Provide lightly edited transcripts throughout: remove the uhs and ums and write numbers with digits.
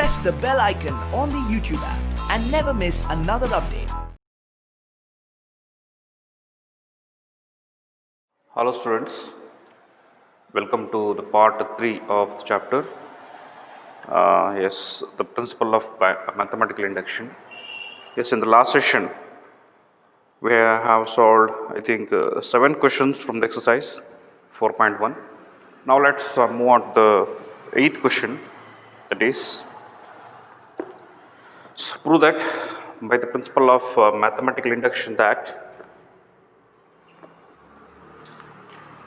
press the bell icon on the YouTube app and never miss another update. Hello students, welcome to the part 3 of the chapter. Yes, the principle of mathematical induction. Yes, in the last session we have solved I think 7 questions from the exercise 4.1. Now let's move on to the 8th question, that is prove that by the principle of mathematical induction that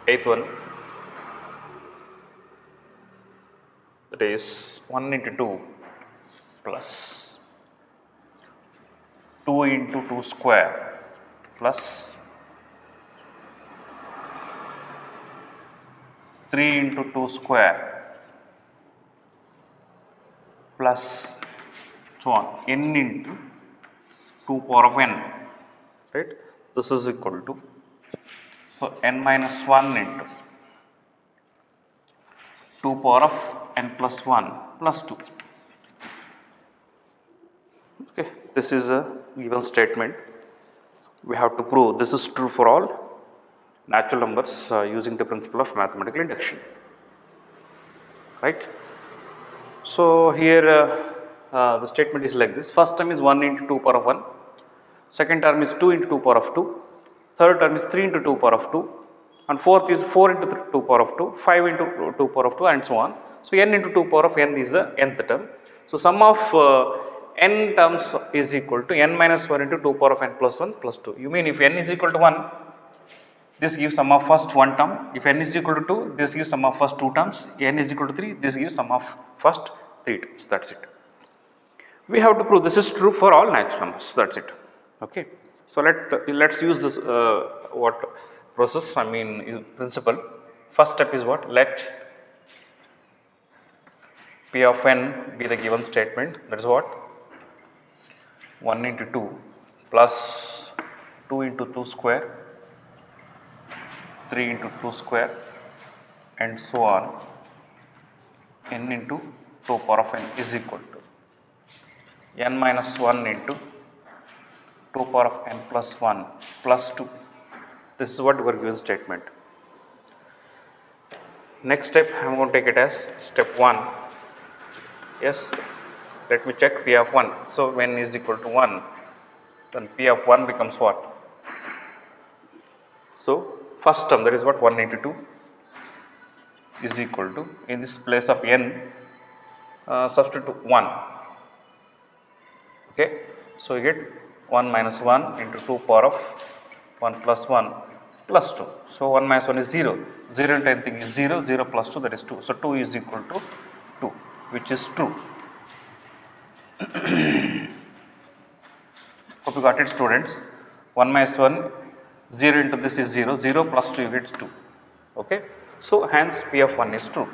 8th one, that is 1 into 2 plus 2 into 2 square plus 3 into 2 square plus so on n into 2 power of n, right? This is equal to, so n minus 1 into 2 power of n plus 1 plus 2. Okay, this is a given statement. We have to prove this is true for all natural numbers using the principle of mathematical induction, right? So here the statement is like this. First term is 1 into 2 power of 1, second term is 2 into 2 power of 2, third term is 3 into 2 power of 2, and fourth is 4 into 2 power of 2, 5 into 2 power of 2, and so on. So n into 2 power of n is the nth term. So sum of n terms is equal to n minus 1 into 2 power of n plus 1 plus 2. You mean if n is equal to 1, this gives sum of first one term. If n is equal to 2, this gives sum of first two terms. N is equal to 3, this gives sum of first three terms. That's it. We have to prove this is true for all natural numbers. That's it. Okay. So let's use this what process? I mean principle. First step is what? Let P of n be the given statement. That is what? 1 into 2 plus 2 into 2 square, 3 into 2 square, and so on, n into 2 power of n is equal to n minus 1 into 2 power of n plus 1 plus 2. This is what our given statement. Next step, I am going to take it as step 1. Yes, let me check P of 1. So when n is equal to 1, then P of 1 becomes what? So first term, that is what, 1 into 2 is equal to, in this place of n, substitute 1. Okay, so you get 1 minus 1 into 2 power of 1 plus 1 plus 2. So 1 minus 1 is 0. 0 into anything is 0. 0 plus 2, that is 2. So 2 is equal to 2, which is true. Hope you got it, students. 1 minus 1, 0 into this is 0. 0 plus 2, you get 2. Okay, so hence P of 1 is true.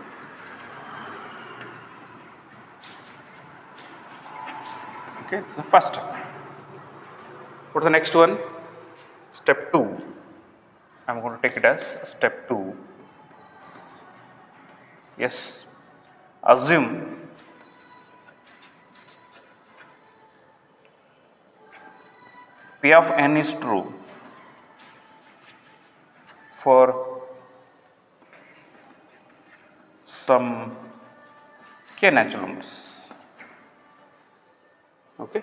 Okay, it's the first step. What's the next one? Step 2. I am going to take it as step 2. Yes, assume P of n is true for some k natural numbers. Okay,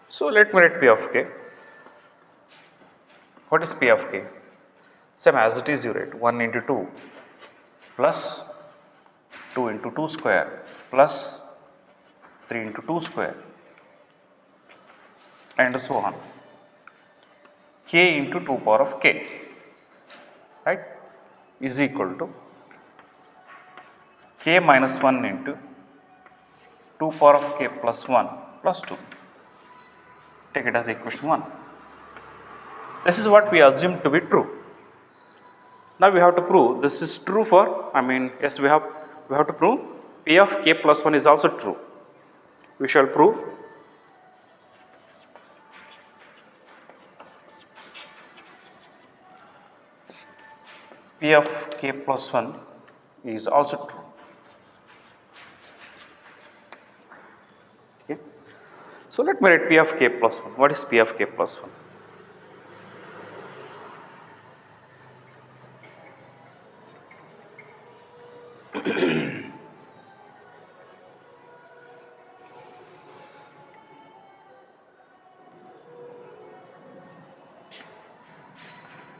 so let me write P of k. What is P of k? Same as it is, you write 1 into 2 plus 2 into 2 square plus 3 into 2 square and so on, k into 2 power of k, right, is equal to k minus 1 into 2 power of k plus 1 plus 2. Take it as equation 1. This is what we assume to be true. Now we have to prove this is true for, yes, we have to prove P of k plus 1 is also true. We shall prove P of k plus 1 is also true. So let me write P of k plus 1. What is P of k plus 1?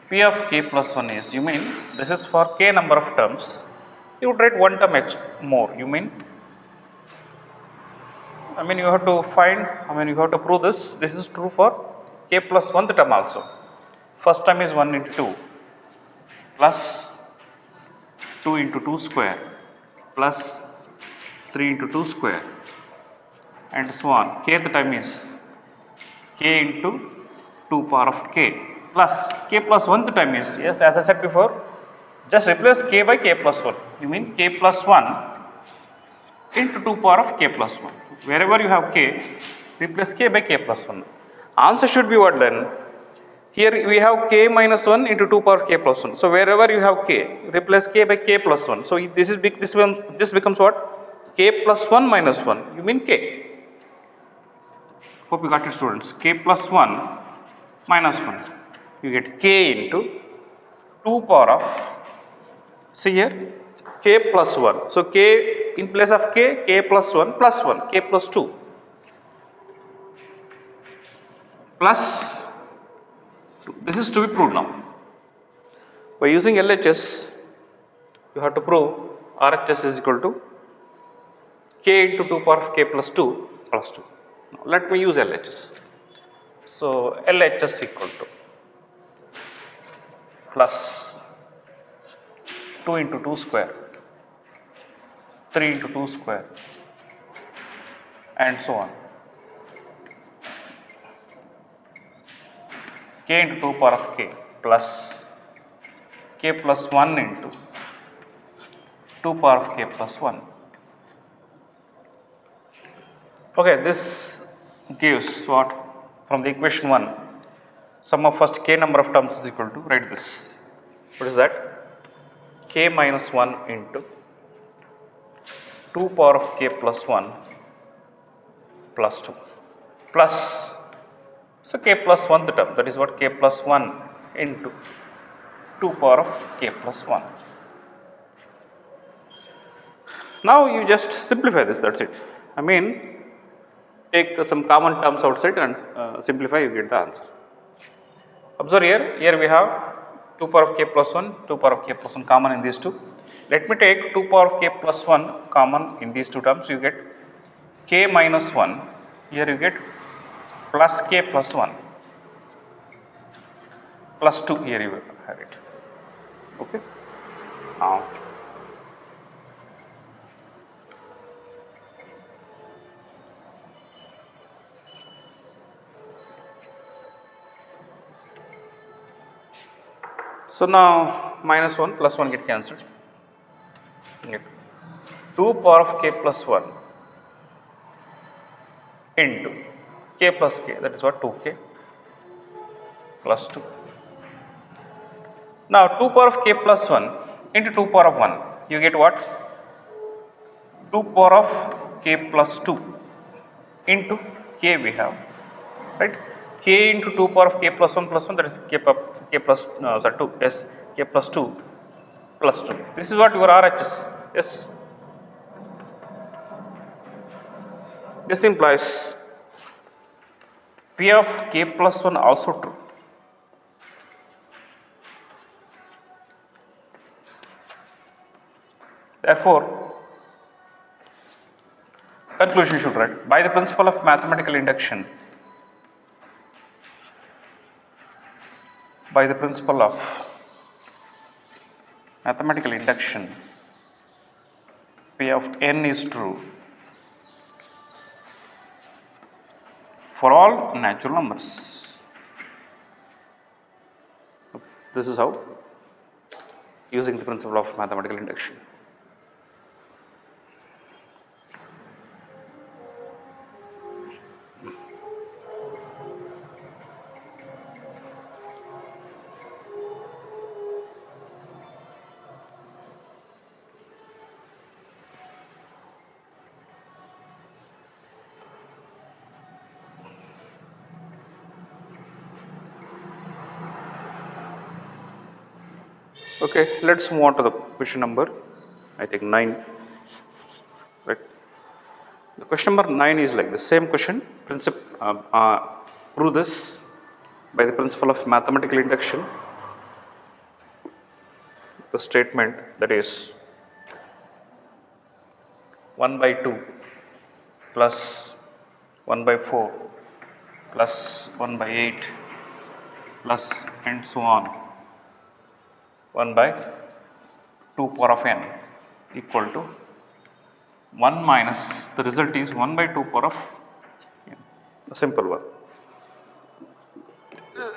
P of k plus 1 is, you mean this is for k number of terms, you would write one term more, you mean you have to find, you have to prove this is true for k plus 1th term also. First term is 1 into 2 plus 2 into 2 square plus 3 into 2 square and so on. Kth term is k into 2 power of k plus k plus 1th term is, yes, as I said before, just replace k by k plus 1. You mean k plus 1 into 2 power of k plus 1. Wherever you have k, replace k by k plus 1. Answer should be what then? Here we have k minus 1 into 2 power of k plus 1. So wherever you have k, replace k by k plus 1. So this becomes what? K plus 1 minus 1. You mean k. Hope you got it, students. K plus 1 minus 1. You get k into 2 power of, see here, k plus 1. So k in place of k plus 1 plus 1, k plus 2 plus, this is to be proved now. By using LHS, you have to prove RHS is equal to k into 2 power of k plus 2 plus 2. Now let me use LHS. So LHS equal to plus 2 into 2 square, 3 into 2 square and so on. K into 2 power of k plus k plus 1 into 2 power of k plus 1. Okay, this gives what? From the equation 1, sum of first k number of terms is equal to, write this. What is that? K minus 1 into 2 power of k plus 1 plus 2 plus, so k plus 1th term, that is what, k plus 1 into 2 power of k plus 1. Now you just simplify this, that's it. Take some common terms outside and simplify, you get the answer. Observe here we have 2 power of k plus 1, 2 power of k plus 1 common in these two. Let me take 2 power of k plus 1 common in these two terms, you get k minus 1, here you get plus k plus 1 plus 2, here you will have it. Okay. Now so now minus 1 plus 1 get cancelled. Get 2 power of k plus 1 into k plus k, that is what, 2k plus 2. Now 2 power of k plus 1 into 2 power of 1, you get what? 2 power of k plus 2 into k we have, right? K into 2 power of k plus 1 plus 1, that is k plus 2, yes, k plus 2 plus 2. This is what your RHS, yes. This implies P of k plus 1 also true. Therefore, conclusion should write, by the principle of mathematical induction, by the principle of mathematical induction, P of n is true for all natural numbers. This is how, using the principle of mathematical induction. Okay, let's move on to the question number, I think 9, right. The question number 9 is like the same question, prove this by the principle of mathematical induction. The statement that is 1 by 2 plus 1 by 4 plus 1 by 8 plus and so on 1 by 2 power of n equal to 1 minus, the result is 1 by 2 power of n, a simple one.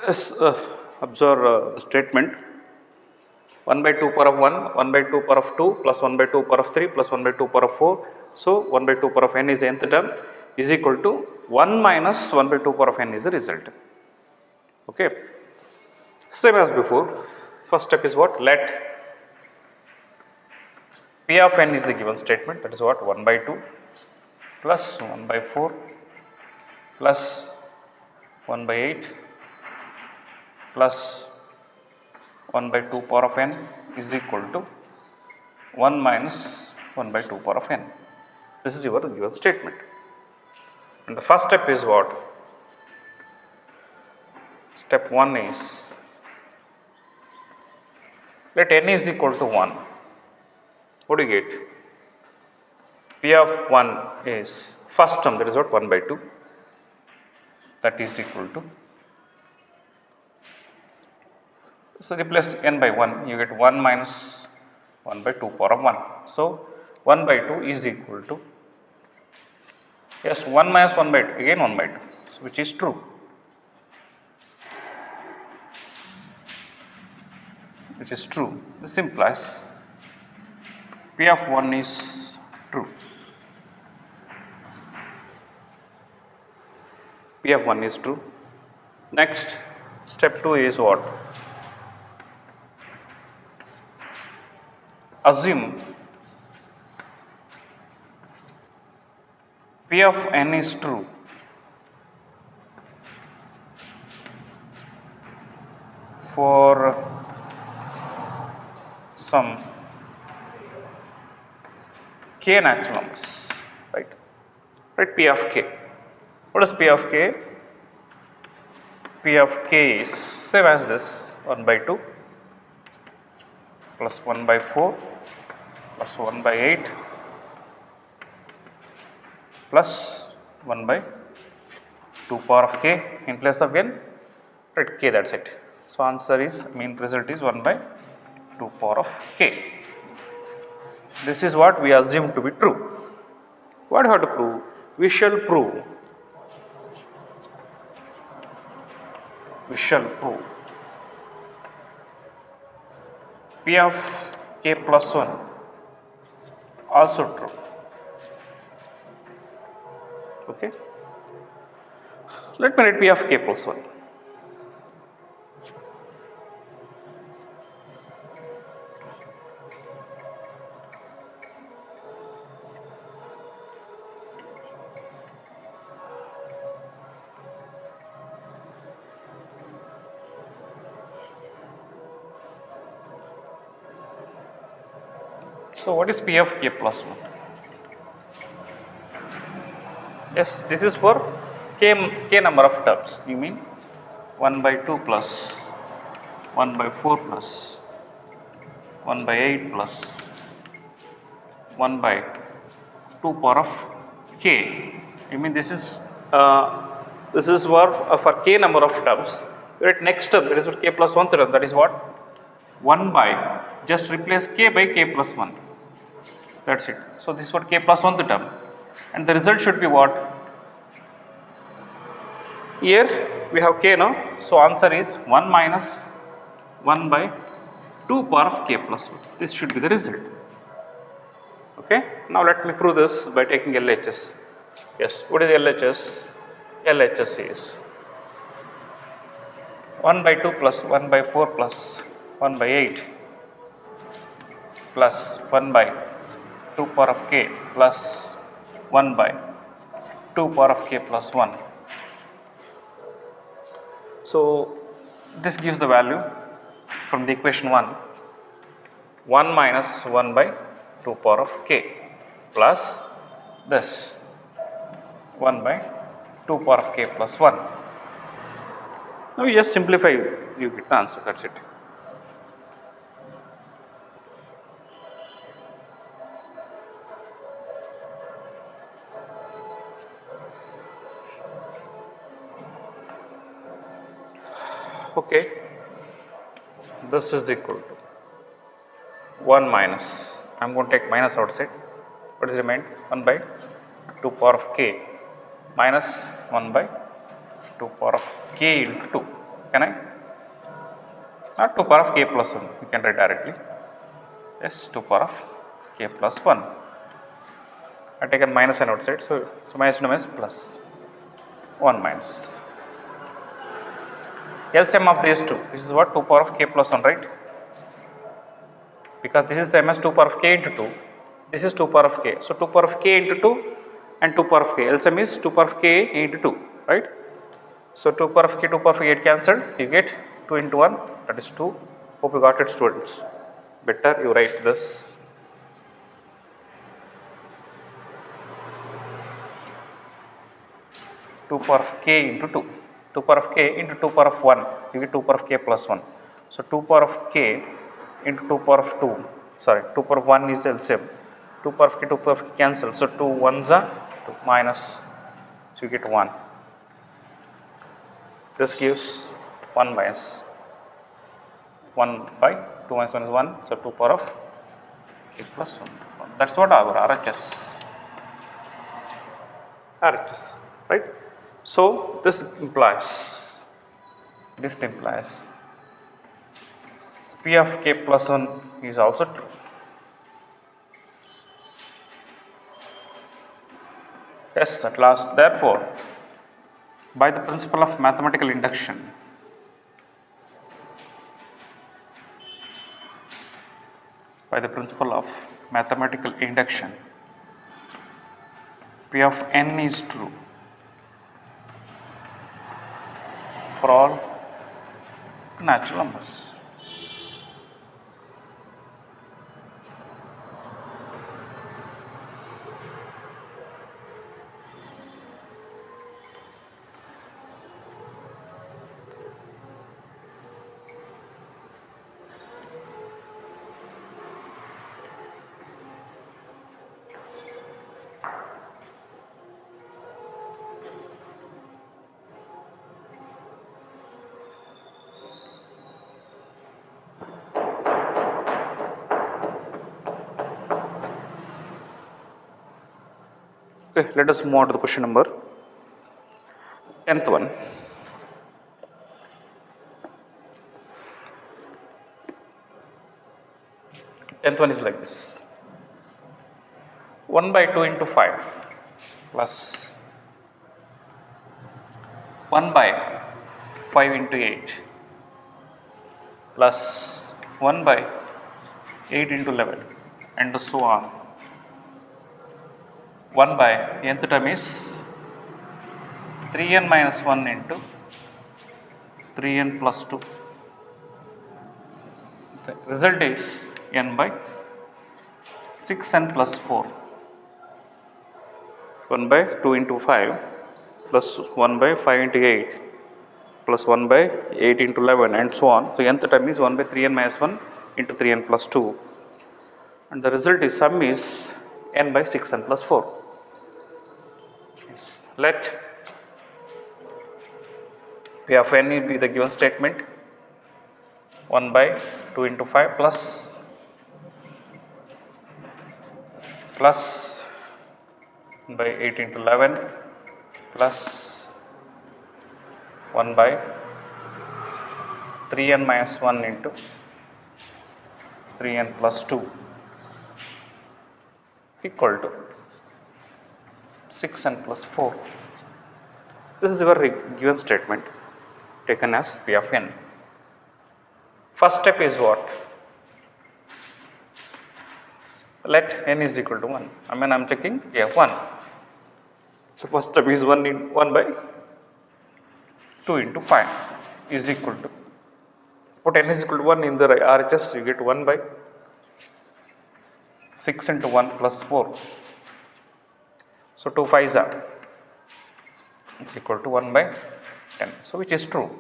Yes, observe the statement 1 by 2 power of 1, 1 by 2 power of 2 plus 1 by 2 power of 3 plus 1 by 2 power of 4. So, 1 by 2 power of n is the nth term is equal to 1 minus 1 by 2 power of n is the result. Okay. Same as before, first step is what? Let P of n is the given statement, that is what? 1 by 2 plus 1 by 4 plus 1 by 8 plus 1 by 2 power of n is equal to 1 minus 1 by 2 power of n. This is your given statement. And the first step is what? Step 1 is let n is equal to 1. What do you get? P of 1 is first term, that is what? 1 by 2, that is equal to, so replace n by 1, you get 1 minus 1 by 2 power of 1. So, 1 by 2 is equal to, yes, 1 minus 1 by 2, again 1 by 2, so which is true. Which is true. This implies P of 1 is true. P of 1 is true. Next, step 2 is what? Assume P of n is true for some k natural numbers, right? Right, P of k. What is P of k? P of k is same as this 1 by 2 plus 1 by 4 plus 1 by 8 plus 1 by 2 power of k in place of n, right, k, that's it. So, answer is, result is 1 by 2 power of k. This is what we assume to be true. What do you have to prove? We shall prove P of k plus 1 also true. Okay. Let me write P of k plus 1. So, what is P of k plus 1? Yes, this is for k number of terms. You mean 1 by 2 plus 1 by 4 plus 1 by 8 plus 1 by 2 power of k. You mean this is for k number of terms. Right, next term, that is what k plus 1 term, that is what? 1 by, just replace k by k plus 1. That's it. So, this is what k plus 1th term, and the result should be what? Here we have k now. So, answer is 1 minus 1 by 2 power of k plus 1. This should be the result. Okay. Now, let me prove this by taking LHS. Yes, what is LHS? LHS is 1 by 2 plus 1 by 4 plus 1 by 8 plus 1 by 2 power of k plus 1 by 2 power of k plus 1. So, this gives the value from the equation 1 1 minus 1 by 2 power of k plus this 1 by 2 power of k plus 1. Now you just simplify, you get the answer, that's it. Okay, this is equal to 1 minus, I am going to take minus outside, what is remained? 1 by 2 power of k minus 1 by 2 power of k into 2. Can I? Not 2 power of k plus 1, you can write directly. Yes, 2 power of k plus 1. I taken minus and outside, so minus to minus plus 1 minus. LCM of these two, this is what? 2 power of k plus 1, right? Because this is same as 2 power of k into 2, this is 2 power of k. So 2 power of k into 2 and 2 power of k, LCM is 2 power of k into 2, right? So 2 power of k, 2 power of k get cancelled, you get 2 into 1, that is 2. Hope you got it, students. Better you write this. Two power of k into 2, 2 power of k into 2 power of 1, you get 2 power of k plus 1. So 2 power of k into 2 power of 2, sorry, 2 power of 1 is LCM, 2 power of k, 2 power of k cancel, so 2 ones are 2 minus, so you get 1. This gives 1 minus 1 by 2 minus 1 is 1, so 2 power of k plus 1. That's what our RHS, right? So this implies P of k plus 1 is also true. Yes, at last. Therefore, by the principle of mathematical induction, P of n is true for all natural numbers. Okay, let us move on to the question number 10th one. Tenth one is like this: 1 by 2 into 5 plus 1 by 5 into 8 plus 1 by 8 into 11 and so on. 1 by nth term is 3n minus 1 into 3n plus 2. The result is n by 6n plus 4. 1 by 2 into 5 plus 1 by 5 into 8 plus 1 by 8 into 11 and so on. So nth term is 1 by 3n minus 1 into 3n plus 2, and the result is sum is n by 6n plus 4. Yes. Let P of n be the given statement: 1 by 2 into 5 plus 1 by 8 into 11 plus 1 by 3n minus 1 into 3n plus 2 equal to 6n plus 4. This is your given statement taken as P of n. First step is what? Let n is equal to 1. I mean, I am taking P of 1. So first step is 1 by 2 into 5 is equal to, put n is equal to 1 in the RHS, you get 1 by 6 into 1 plus 4. So 2 5s are is equal to 1 by 10. So which is true?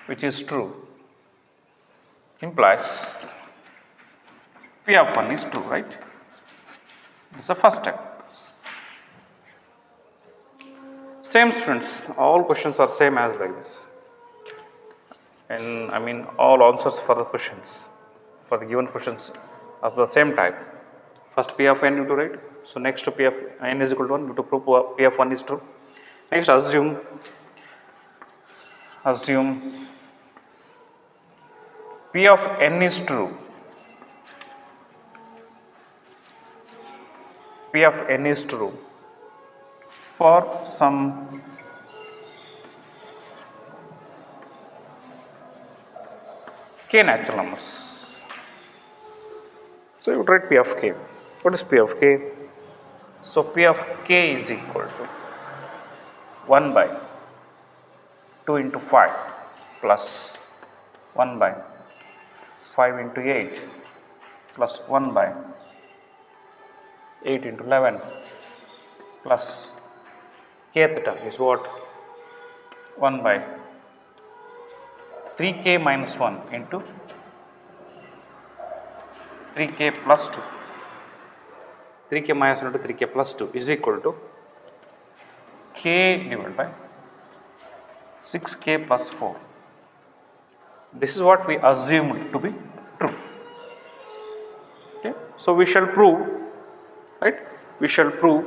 Which is true implies P of 1 is true, right? This is the first step. Same students, all questions are same as like this. And I mean all answers for the questions, for the given questions of the same type. First P of n you have to write. So next to P of n is equal to 1, you have to prove P of 1 is true. Next assume P of n is true. P of n is true for some k natural numbers. So you would write P of k. What is P of k? So P of k is equal to 1 by 2 into 5 plus 1 by 5 into 8 plus 1 by 8 into 11 plus kth term is what? 1 by 3k minus 1 into 3k plus 2. 3k minus 1 into 3k plus 2 is equal to k divided by 6k plus 4. This is what we assumed to be true. Okay. So we shall prove, right? We shall prove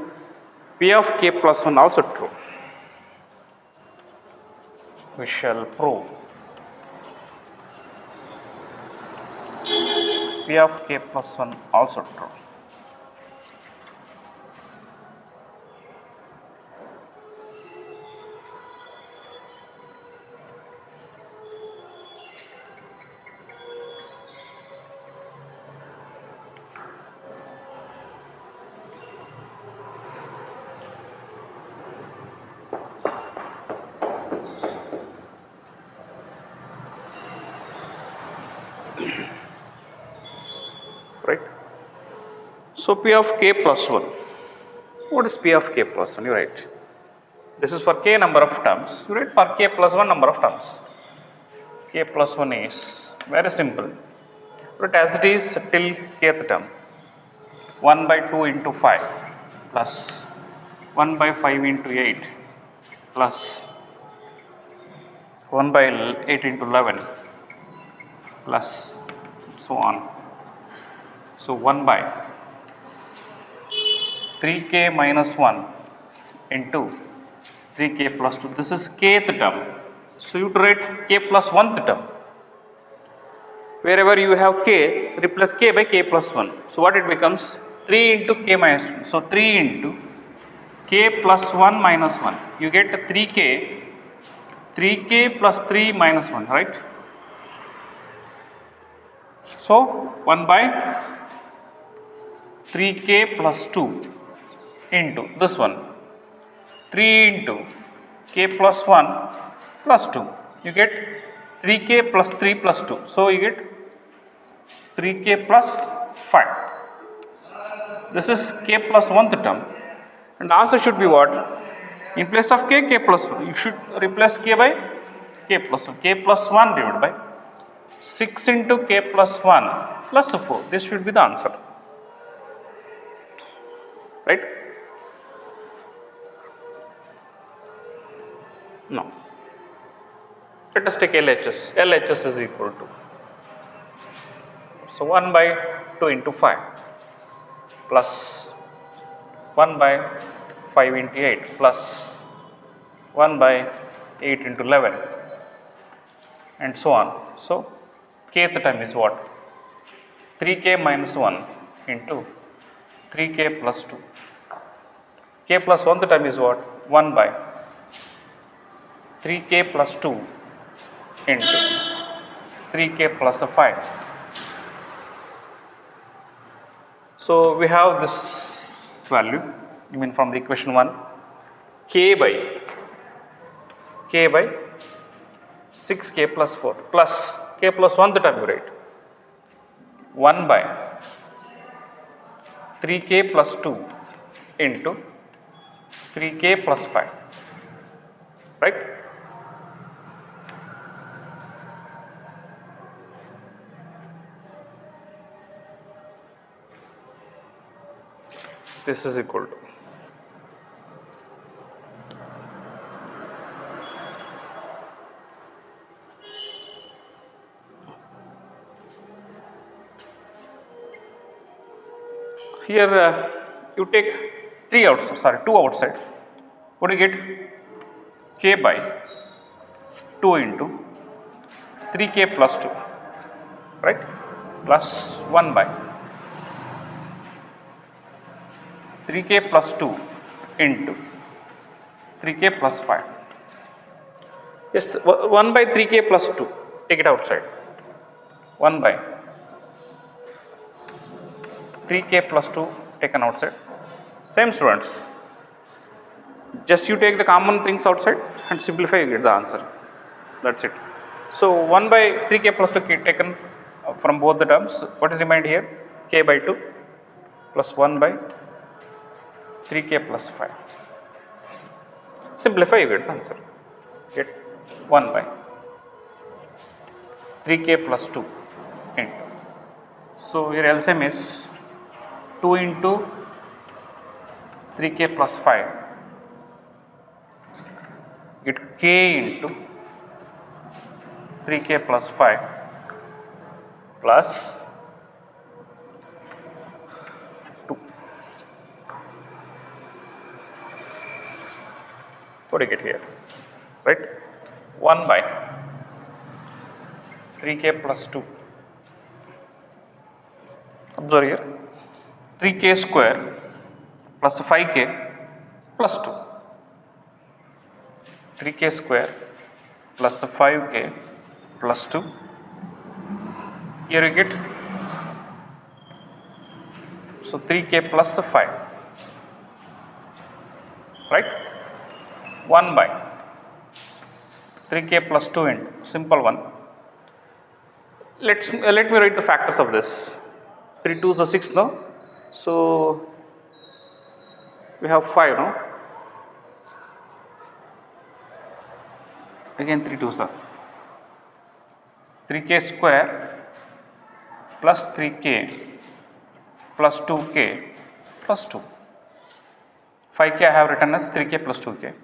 P of k plus 1 also true. We shall prove P of k plus 1 also true. Right. So P of k plus 1. What is P of k plus 1? You write. This is for k number of terms. You write for k plus 1 number of terms. K plus 1 is very simple. But as it is till kth term, 1 by 2 into 5 plus 1 by 5 into 8 plus 1 by 8 into 11 plus so on. So 1 by 3k minus 1 into 3k plus 2. This is kth term. So you write k plus 1th term. Wherever you have k, replace k by k plus 1. So what it becomes? 3 into k minus 1. So 3 into k plus 1 minus 1. You get 3k plus 3 minus 1, right? So 1 by 3k plus 2 into this one, 3 into k plus 1 plus 2. You get 3k plus 3 plus 2. So you get 3k plus 5. This is k plus 1th term. And answer should be what? In place of k, k plus 1. You should replace k by k plus 1. K plus 1 divided by 6 into k plus 1 plus 4. This should be the answer. Right? No. Let us take LHS. LHS is equal to. So 1 by 2 into 5 plus 1 by 5 into 8 plus 1 by 8 into 11 and so on. So kth term is what? 3k minus 1 into 3k plus 2. K plus 1th term is what? 1 by 3k plus 2 into 3k plus 5. So we have this value, I mean from the equation 1, k by 6k plus 4 plus k k plus 1th term you write 1 by 3k plus 2 into 3k plus 5, right? This is equal to here you take 2 outside. What do you get? K by 2 into 3k plus 2, right? Plus 1 by 3k plus 2 into 3k plus 5. Yes, 1 by 3k plus 2, take it outside. 1 by 3k plus 2 taken outside. Same students, just you take the common things outside and simplify, you get the answer. That's it. So 1 by 3k plus 2 taken from both the terms. What is remained here? K by 2 plus 1 by 3k plus 5. Simplify, you get the answer. Get 1 by 3k plus 2 into. So your LCM is 2 into 3k plus 5. Get k into 3k plus 5 plus 2. What do you get here? Right? 1 by 3k plus 2. Observe here. 3k square plus 5k plus 2. 3k square plus 5k plus 2. Here you get, so 3k plus 5, right? 1 by 3k plus 2 into simple one. Let me write the factors of this. 3 2s are 6, no? So we have 5, no? Again 3 2s are 3k square plus 3k plus 2k plus 2. 5k I have written as 3k plus 2k.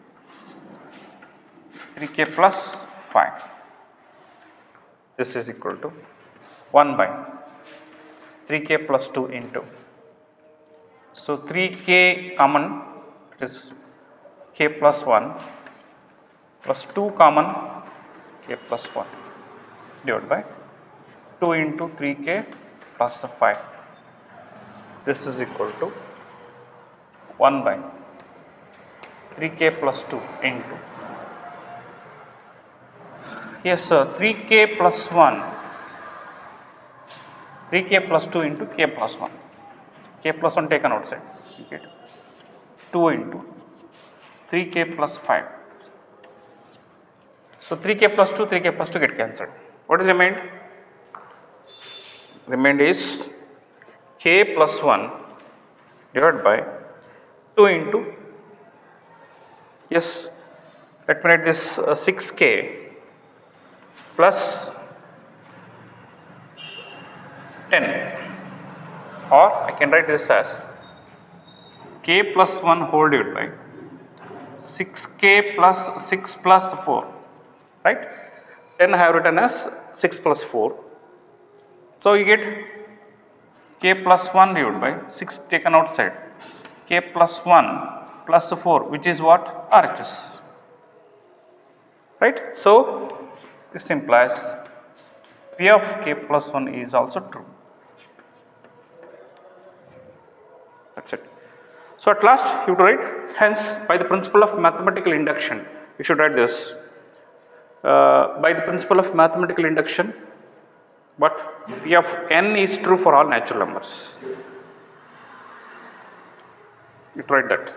3k plus 5. This is equal to 1 by 3k plus 2 into. So 3k common is k plus 1 plus 2 common k plus 1 divided by 2 into 3k plus 5. This is equal to 1 by 3k plus 2 into. Yes sir, 3k plus 1, 3k plus 2 into k plus 1. K plus 1 taken outside. You get 2 into 3k plus 5. So 3k plus 2, 3k plus 2 get cancelled. What is remained? Remained is k plus 1 divided by 2 into, yes, let me write this 6k plus 10, or I can write this as k plus 1 whole divided by 6k plus 6 plus 4, right? 10 I have written as 6 plus 4. So you get k plus 1 divided by 6 taken outside, k plus 1 plus 4, which is what? RHS, right? So this implies P of k plus 1 is also true. That's it. So at last you have to write, hence by the principle of mathematical induction, you should write this. By the principle of mathematical induction, but P of n is true for all natural numbers. You write that.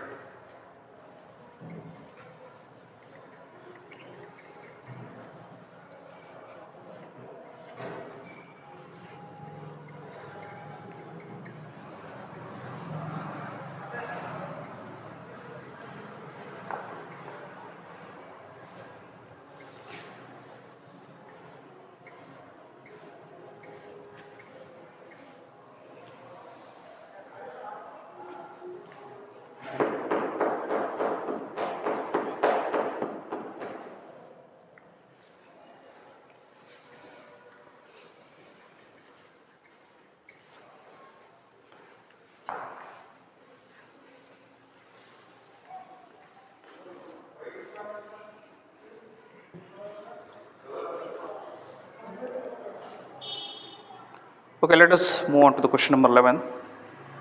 Okay, let us move on to the question number 11,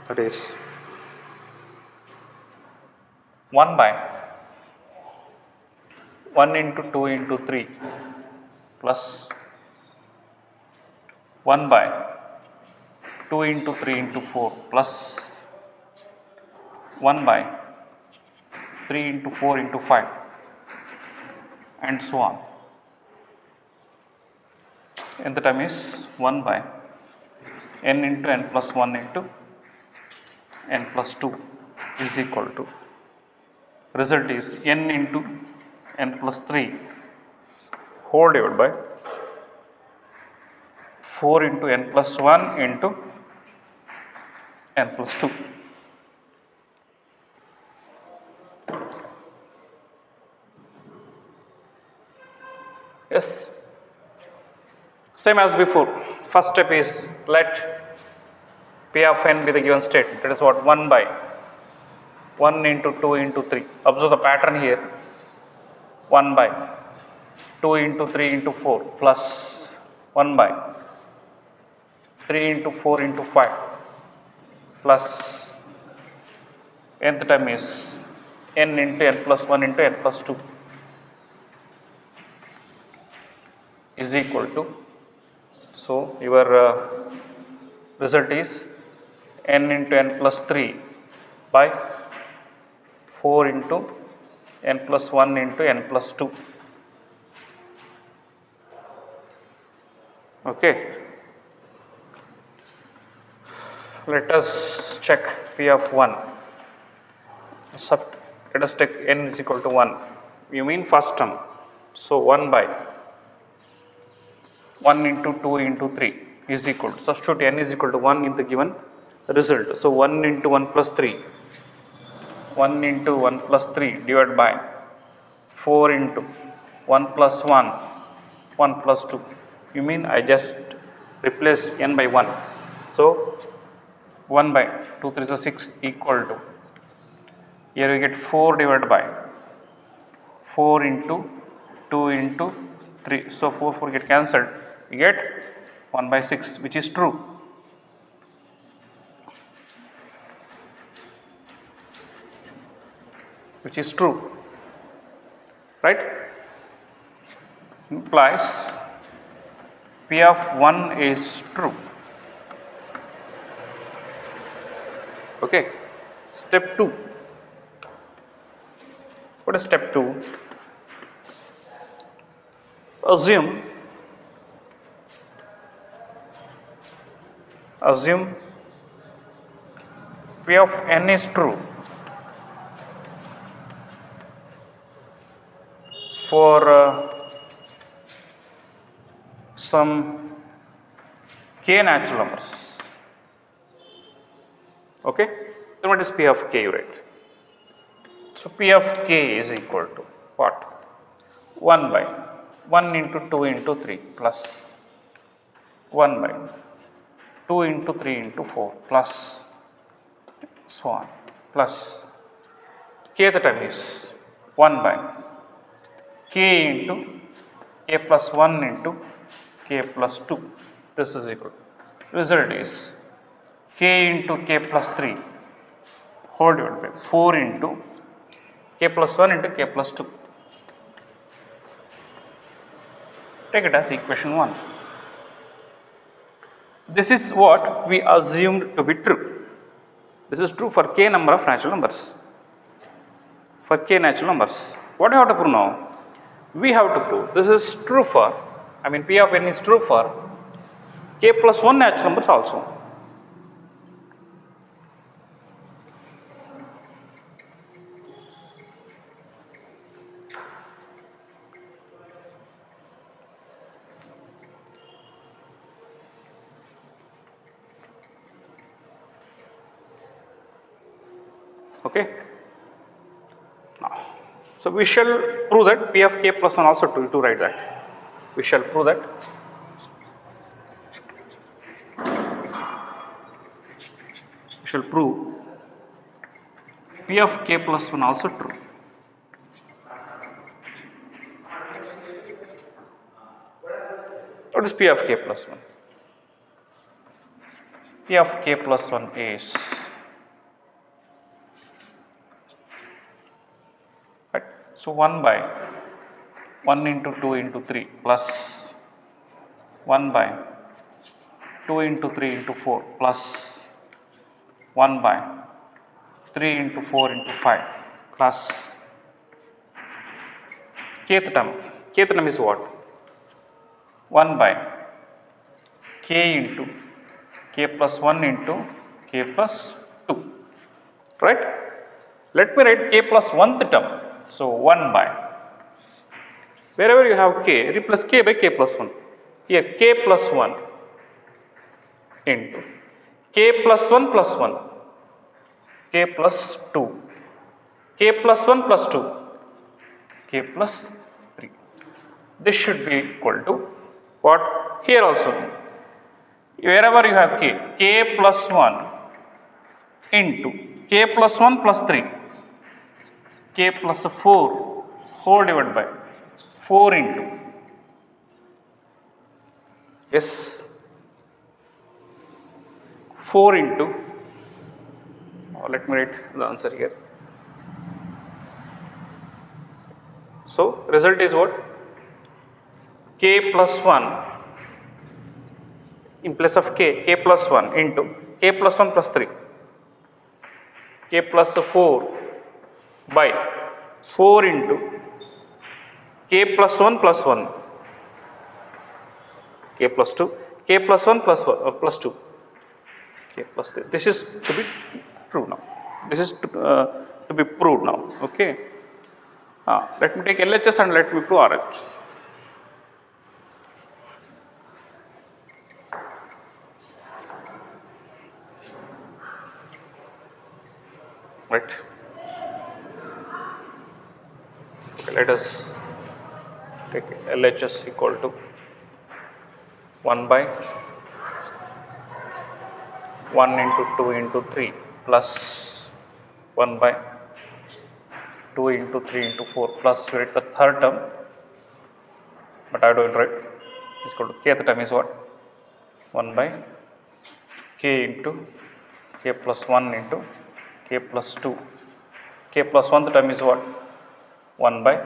that is 1 by 1 into 2 into 3 plus 1 by 2 into 3 into 4 plus 1 by 3 into 4 into 5 and so on. Nth term is 1 by n into n plus 1 into n plus 2 is equal to, result is n into n plus 3 whole divided by 4 into n plus 1 into n plus 2. Yes, same as before. First step is let P of n be the given statement, that is what, 1 by 1 into 2 into 3. Observe the pattern here, 1 by 2 into 3 into 4 plus 1 by 3 into 4 into 5 plus nth term is n into n plus 1 into n plus 2 is equal to, so your result is n into n plus 3 by 4 into n plus 1 into n plus 2. Okay. Let us check P of 1. Let us take n is equal to 1. You mean first term. So 1 by 1 into 2 into 3 is equal to, substitute n is equal to 1 in the given result. So 1 into 1 plus 3, 1 into 1 plus 3 divided by 4 into 1 plus 1, 1 plus 2. You mean I just replaced n by 1. So 1 by 2 3 is 6 equal to, here we get 4 divided by 4 into 2 into 3. So 4 4 get cancelled, we get 1 by 6, which is true. Which is true, right? Implies P of 1 is true. Okay. Step 2. What is step 2? Assume P of n is true for some k natural numbers. Okay, then what is P of k, right? So P of k is equal to what? 1 by 1 into 2 into 3 plus 1 by 2 into 3 into 4 plus so on, plus kth term is 1 by k into k plus 1 into k plus 2. This is equal. Result is k into k plus 3 whole divided by 4 into k plus 1 into k plus 2. Take it as equation 1. This is what we assumed to be true. This is true for k number of natural numbers. For k natural numbers, what do you have to prove now? We have to prove this is true for, P of n is true for k plus 1 natural numbers also. Okay. Now, so we shall prove that P of k plus 1 also true, to write that. We shall prove that. We shall prove P of k plus 1 also true. What is P of k plus 1? P of k plus 1 is, right, so 1 by 1 into 2 into 3 plus 1 by 2 into 3 into 4 plus 1 by 3 into 4 into 5 plus kth term. Kth term is what? 1 by k into k plus 1 into k plus 2, right? Let me write k plus 1th term. So 1 by, wherever you have k, replace k by k plus 1. Here k plus 1 into k plus 1 plus 1, k plus 2, k plus 1 plus 2, k plus 3. This should be equal to what? Here also, wherever you have k plus 1 into k plus 1 plus 3, k plus 4 whole divided by 4 into, yes, 4 into, let me write the answer here. So result is what? K plus 1 in place of k plus 1 into k plus 1 plus 3, k plus 4 by 4 into k plus 1 plus 1, k plus 2, k plus 1 plus 2, k plus 3. This is to be true now. This is to be proved now. Okay. Let me take LHS and let me prove RHS. Right. Okay, let us take LHS equal to 1 by 1 into 2 into 3 plus 1 by 2 into 3 into 4 plus, write the third term, but I do it right. It's equal to kth term is what? 1 by k into k plus 1 into k plus 2, k plus 1th term is what? 1 by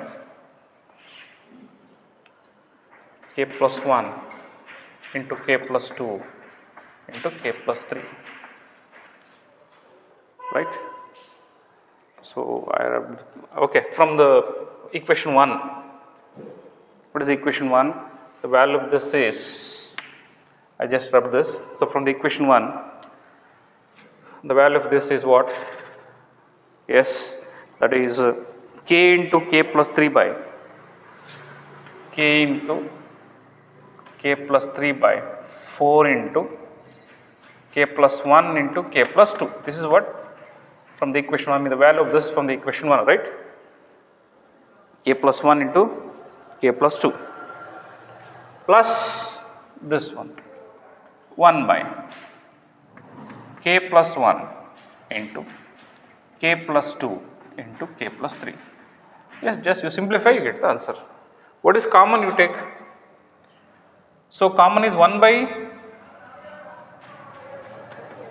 k plus 1 into k plus 2 into k plus 3, right? So I have, okay, from the equation 1, what is equation 1? The value of this is, I just rub this. So from the equation 1, the value of this is what? Yes, that is k into k plus 3 by k into k plus 3 by 4 into k plus 1 into k plus 2. This is what? From the equation 1, the value of this from the equation 1, right? K plus 1 into k plus 2 plus this one, 1 by k plus 1 into k plus 2 into k plus 3. Yes, just you simplify, you get the answer. What is common? You take. So common is 1 by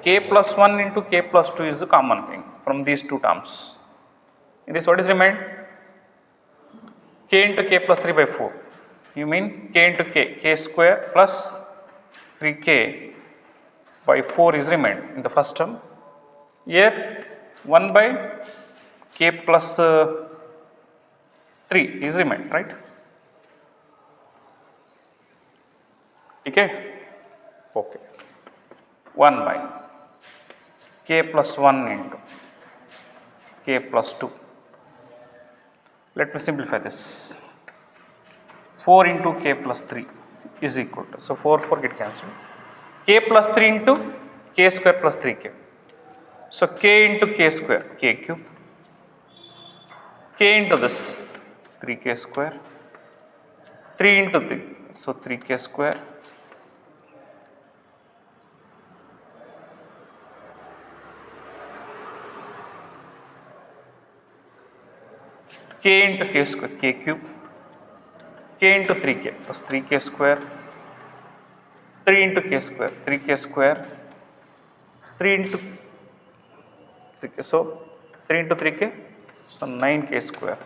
k plus 1 into k plus 2 is the common thing from these two terms. In this, what is remained? K into k plus 3 by 4. You mean k into k square plus 3k by 4 is remained in the first term. Here 1 by k plus 3 is remained, right? Okay. 1 by k plus 1 into k plus 2. Let me simplify this. 4 into k plus 3 is equal to, so 4 get cancelled. K plus 3 into k square plus 3k. So k into k square, k cube. K into this, 3k square. 3 into 3, so 3k square. K into k square, k cube. K into 3k plus 3k square. 3 into k square, 3k square. 3 into 3k, so 3 into 3k, so 9k square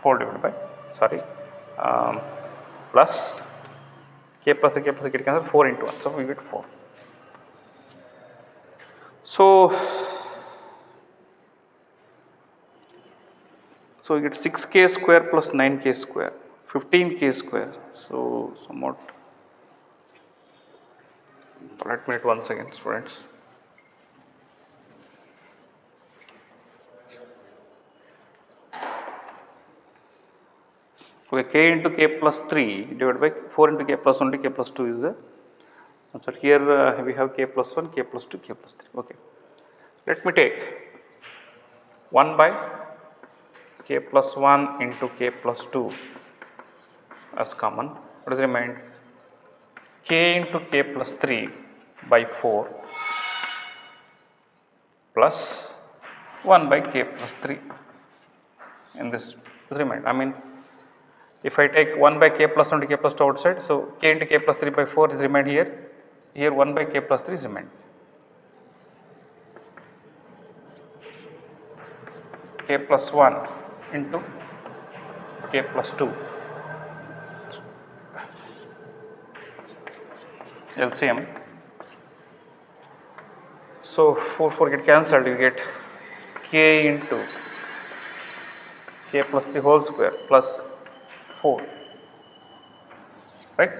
whole divided by, sorry, plus k plus a get cancel, 4 into 1, so we get 4. So we get 6k square plus 9k square, 15k square. So somewhat, let me write once again, students. Okay, k into k plus 3 divided by 4 into k plus 1 into k plus 2 is the answer. Here we have k plus 1, k plus 2, k plus 3. Okay. Let me take 1 by k plus 1 into k plus 2 as common. What is remained? K into k plus 3 by 4 plus 1 by k plus 3 in this is remained. I mean, if I take 1 by k plus 1 to k plus 2 outside, so k into k plus 3 by 4 is remained here. Here 1 by k plus 3 is remained. K plus 1 into k plus 2 LCM. So 4 get cancelled, you get k into k plus 3 whole square plus 4, right?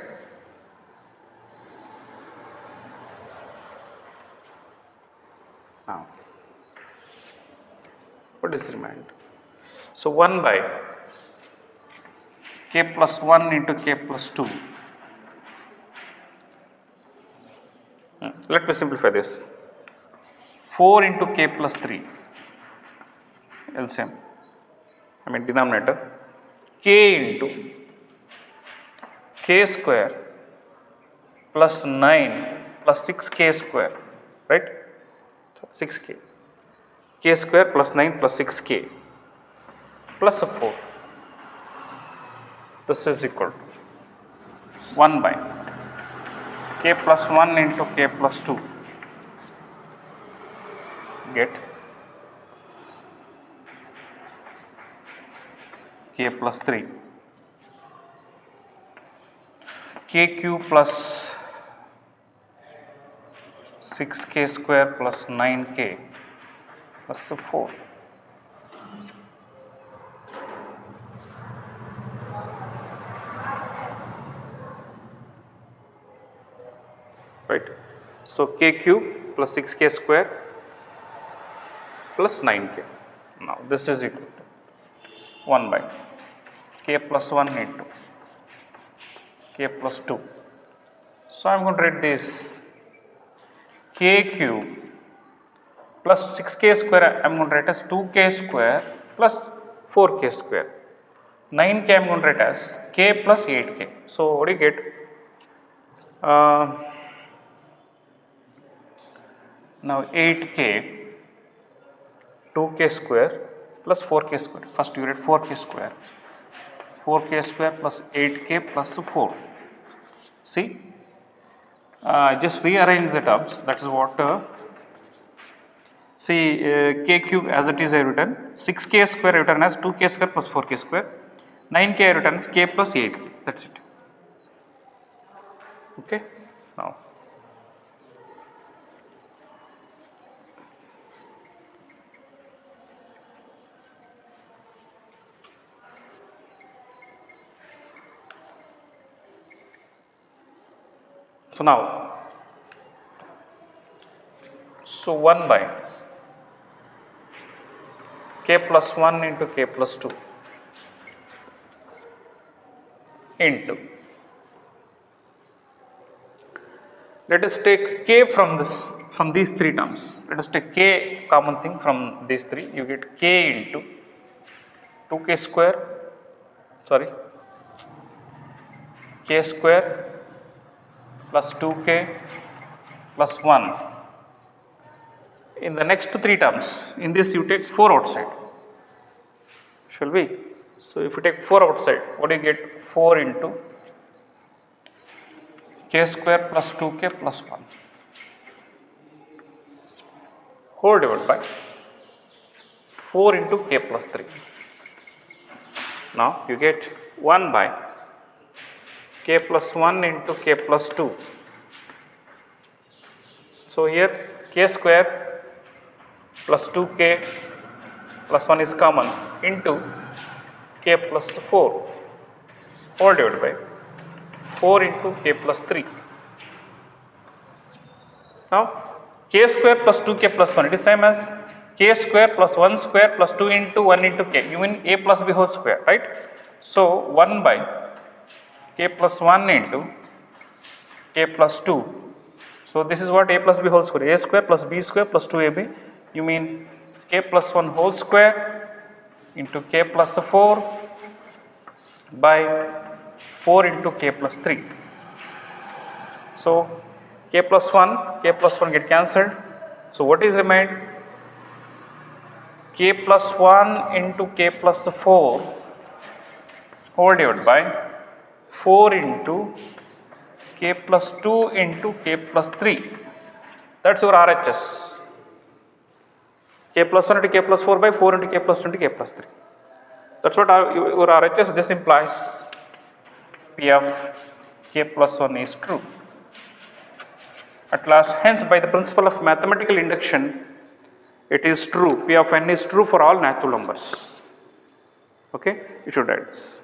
Now, what is remained? So 1 by k plus 1 into k plus 2. Let me simplify this. 4 into k plus 3 LCM, I mean denominator, k into k square plus 9 plus 6k square, right? So 6k, k square plus 9 plus 6k plus 4. This is equal to 1 by k plus 1 into k plus 2, get k plus 3, k cube plus 6k square plus 9k plus 4. Right. So k cube plus 6k square plus 9k. Now this is equal to 1 by k plus 1 into k plus 2. So I am going to write this k cube plus 6k square, I am going to write as 2k square plus 4k square. 9k I am going to write as k plus 8k. So what do you get? Now 8k, 2k square plus 4k square. First you write 4k square. 4k square plus 8k plus 4. See, just rearrange the terms. That is what. See, k cube as it is I written, 6k square I written as 2k square plus 4k square. 9k I written as k plus 8k. That's it. Okay. Now. So now, so 1 by k plus 1 into k plus 2 into, let us take k from this, from these three terms. Let us take k common thing from these three. You get k into 2k square, sorry, k square plus 2k plus 1. In the next three terms, in this you take 4 outside, shall we? So if you take 4 outside, what do you get? 4 into k square plus 2k plus 1. whole divided by 4 into k plus 3. Now you get 1 by k plus 1 into k plus 2. So here k square plus 2k plus 1 is common into k plus 4 whole divided by 4 into k plus 3. Now k square plus 2k plus 1, it is same as k square plus 1 square plus 2 into 1 into k, you mean a plus b whole square, right? So 1 by k plus 1 into k plus 2. So this is what a plus b whole square, a square plus b square plus 2ab, you mean k plus 1 whole square into k plus 4 by 4 into k plus 3. So k plus 1 get cancelled. So what is remained? K plus 1 into k plus 4 whole divided by 4 into k plus 2 into k plus 3. That's your RHS. K plus 1 into k plus 4 by 4 into k plus 2 into k plus 3. That's what your RHS. This implies P of k plus 1 is true. At last, hence by the principle of mathematical induction, it is true. P of n is true for all natural numbers. Okay, you should write this.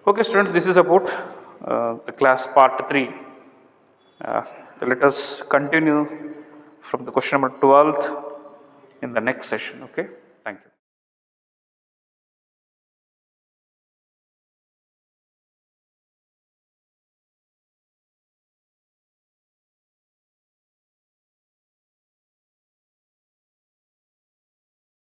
Okay, students, this is about the class part 3. Let us continue from the question number 12th in the next session. Okay, thank you.